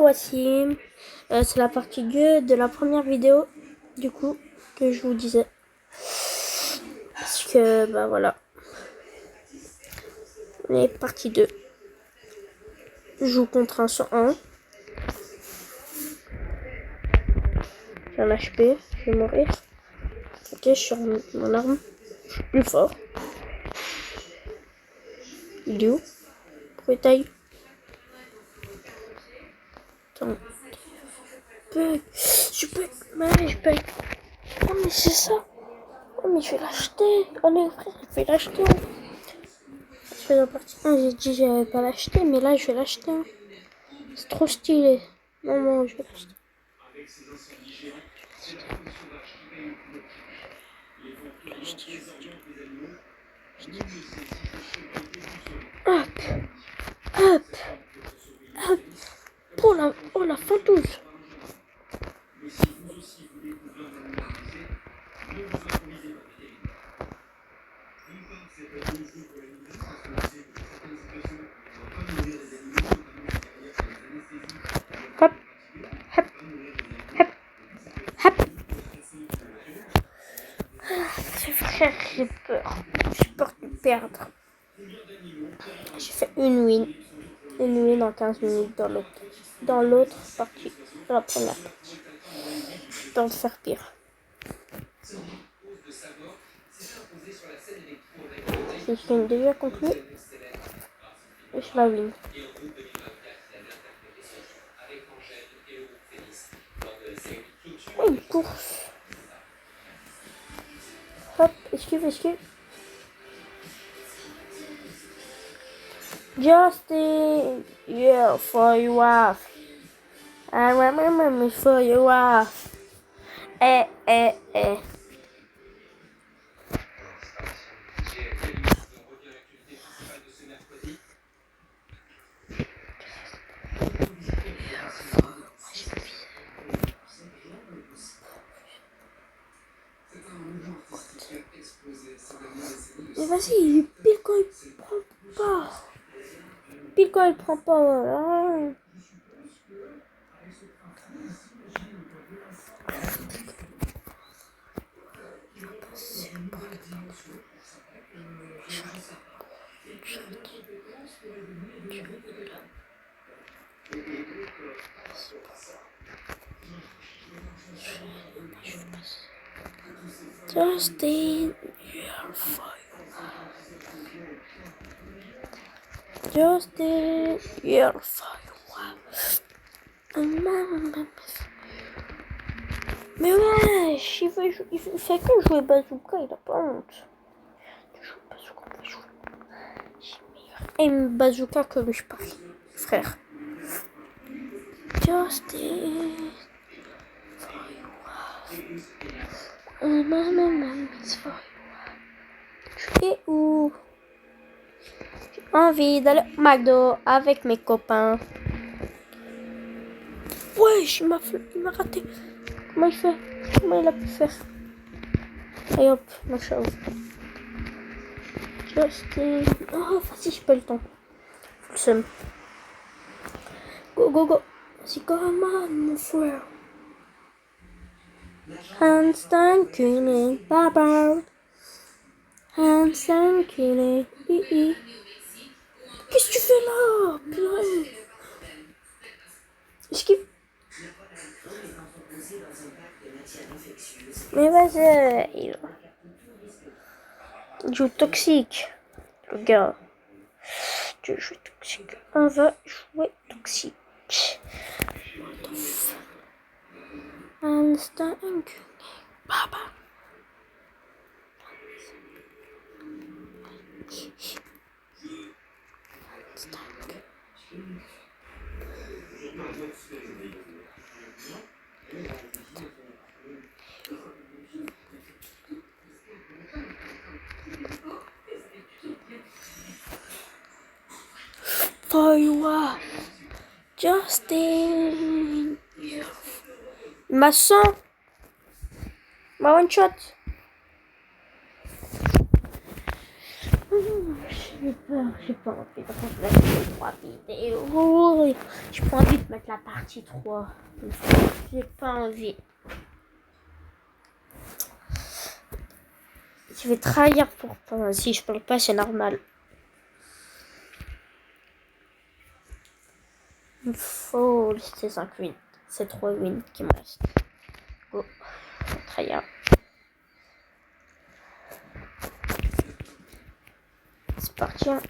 Wassim. C'est la partie 2 de la première vidéo, du coup, que je vous disais. Parce que, bah voilà. Et partie 2. Je joue contre un 101. J'ai un HP, je vais mourir. Ok, je suis sur mon arme. Je suis plus fort. Il est où? Pourquoi il taille? Attends. Bug. Je bug. Mais je bug. Oh mais c'est ça. Oh mais je vais l'acheter. Allez frère, je vais l'acheter. Je fais la partie 1, j'ai dit que j'allais pas l'acheter, mais là je vais l'acheter. C'est trop stylé. Non, je vais l'acheter. Hop, hop, hop. Oh la fantouse. Hop, hop, hop, hop. Frère, j'ai peur. J'ai peur de perdre. J'ai fait une win en 15 minutes dans l'autre partie, dans la première partie. Dans le faire pire. C'est une déjà conclue. Et je la win. Oh, une course. Hop, esquive. Justin, yeah, for you off. I remember me for you off. Eh. Mais vas-y, pile quand il prend pas. Pile quand il prend pas. Voilà. Justin, you're fine. Justin, you're fine. Mais ouais, il fait que jouer bazooka, il a pas honte. Tu joues bazooka, on va jouer. J'ai meilleur aim bazooka que lui, je parie, frère. Justin, for you. Tu es où? J'ai envie d'aller au McDo avec mes copains. Ouais, il m'a raté. Comment il fait? Comment il a pu faire? Allez hop, ma chose. Justin. Oh, vas-y, j'ai pas le temps. Faut le seum. Go. Vas-y, come on, mon frère. Handstand killing, baba. Handstand killing, Qu'est-ce que tu fais là? Purée. Esquive. Mais vas-y, il joue toxique, le gars. Tu joues toxique. On va jouer toxique. Instant Baba. For you are Justin. Ma sang. Ma one shot. J'ai pas envie de remettre les 3 vidéos. J'ai pas envie de mettre la partie 3. J'ai pas envie. Je vais trahir pour pas. Si je parle pas, c'est normal. Il faut laisser 5 wins. C'est 3 wins qui me restent. Go. Trahir. C'est parti. Hein.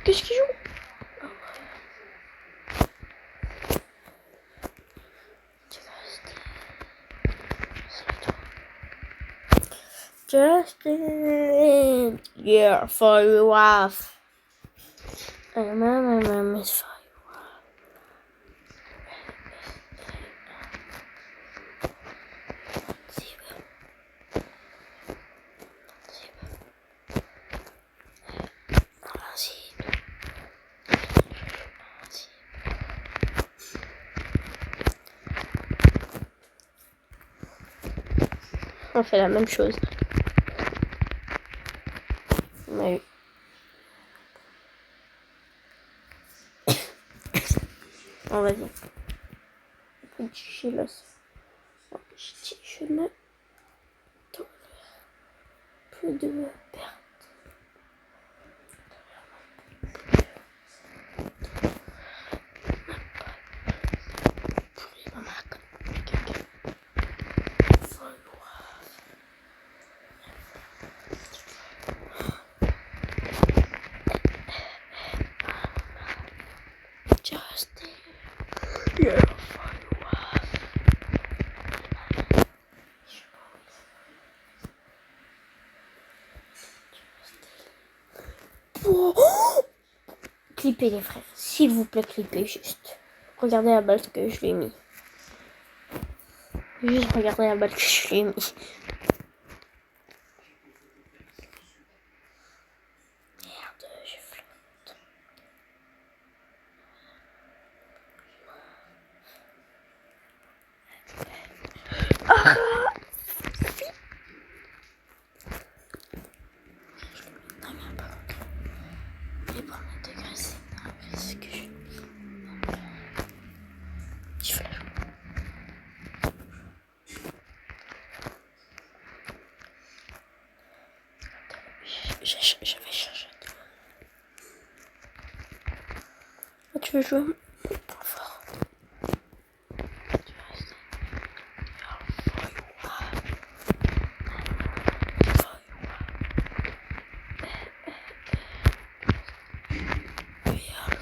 Qu'est-ce qu'il joue? Justin, yeah, for you off. It's for you off. On fait la même chose. Mais... on va dire. Je laisse. Je le... Plus de perte. Clippez les frères, s'il vous plaît, clippez juste. Regardez la balle que je lui ai mis. Juste regardez la balle que je lui ai mis. Merde, je flotte. Ah, je vais chercher. Tu veux jouer pas fort.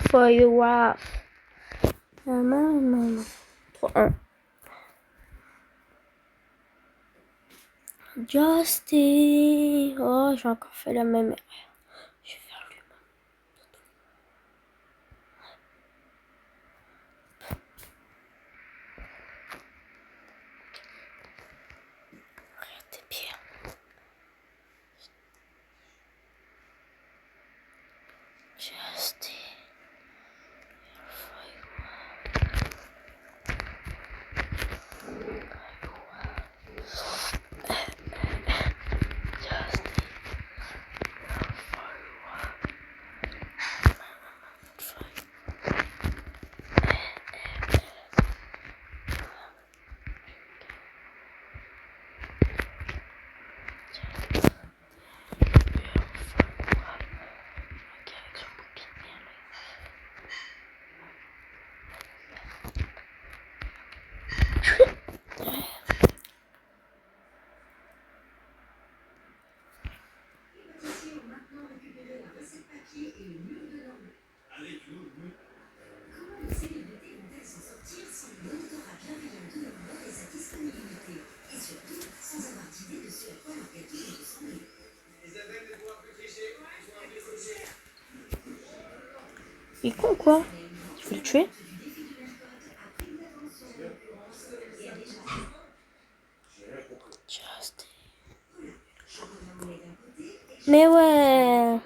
For you off. Maman. 3-1. Justin. Oh, j'ai encore fait la même erreur. Je vais faire le même. Regarde tes pieds. Justin. Il est con quoi? Je vais le tuer. Mais ouais.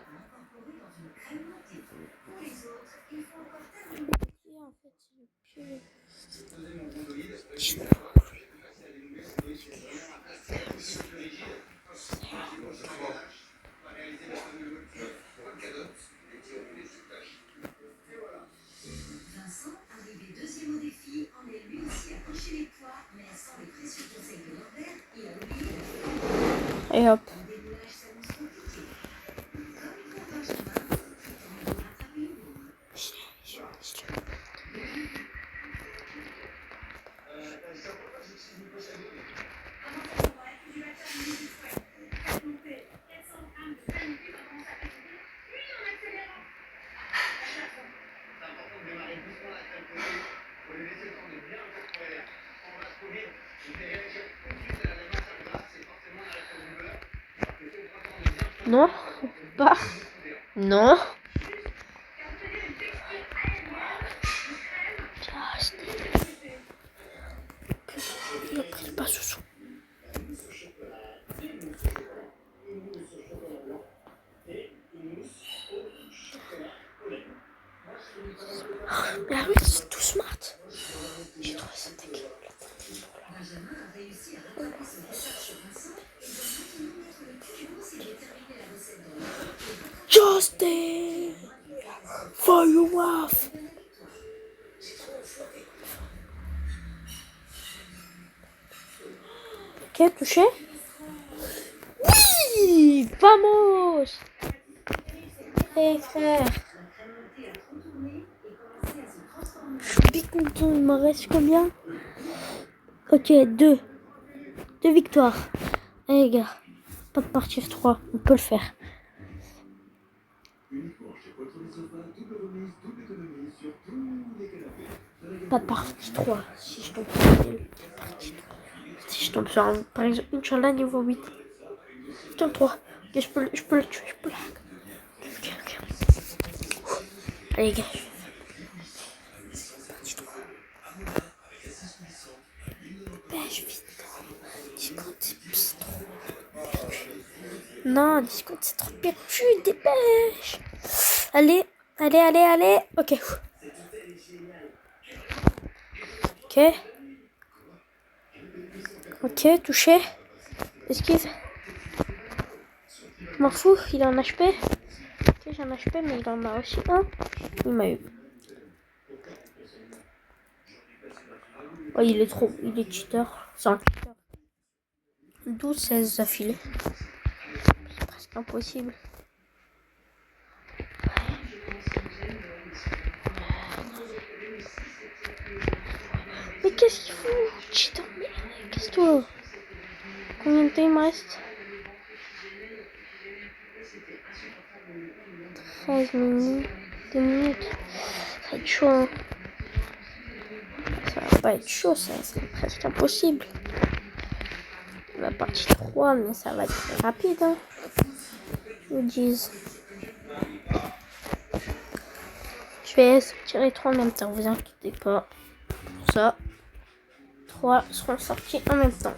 Vincent, arrivé deuxième au défi, en est lui aussi à cocher les poids, mais sans les précieux conseils de Norbert, il a oublié la Et hop. Le démoulage s'annonce compliqué. Comme pour Benjamin, qui tente de rattraper une bourre. Non, pas. Non. Il a pris le pas sous. Mais ah oui, c'est tout smart. J'ai trouvé ça technique. Benjamin a réussi à rattraper son retard sur Vincent et doit maintenant mettre le turbo s'il veut terminer la recette dans l'heure. Justin! For your wife! Ok, touché. Oui! Vamos! Hey frère! Je suis bien content, il m'en reste combien? Ok, 2. 2 victoires. Allez les gars, pas de partir 3, on peut le faire. Pas de partie 3, si je tombe si je tombe sur un, par exemple, Inch'Allah niveau 8. Putain 3, ok, je peux le tuer, je peux le... Ok. Allez les gars, partie 3. Dépêche vite. Discord c'est trop perdu. Non, Discord c'est trop perdu, dépêche. Allez. Ok. Ok, touché. Esquive. M'en fous, il est en HP. Ok, j'ai un HP, mais il en a aussi un. Il m'a eu. Oh, il est cheater. C'est un cheater. 12-16 affilés. C'est presque impossible. Mais qu'est-ce qu'il fout? Cheater, mais casse-toi. Combien de temps il me reste? 13 minutes. 2 minutes. Ça va être chaud. Hein. Ça va pas être chaud, ça serait presque impossible. La partie 3, mais ça va être rapide. Hein. Je vous dis. Je vais tirer 3 en même temps, vous inquiétez pas. Pour ça, 3 seront sortis en même temps.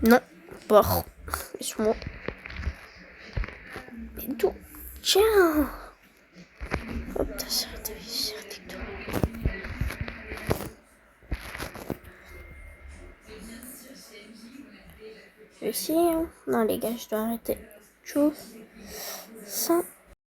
Non, pas. Laisse-moi. Et tout. Tiens. Oh putain, c'est TikTok. Je vais essayer. Hein. Non, les gars, je dois arrêter. Tchou. Ça.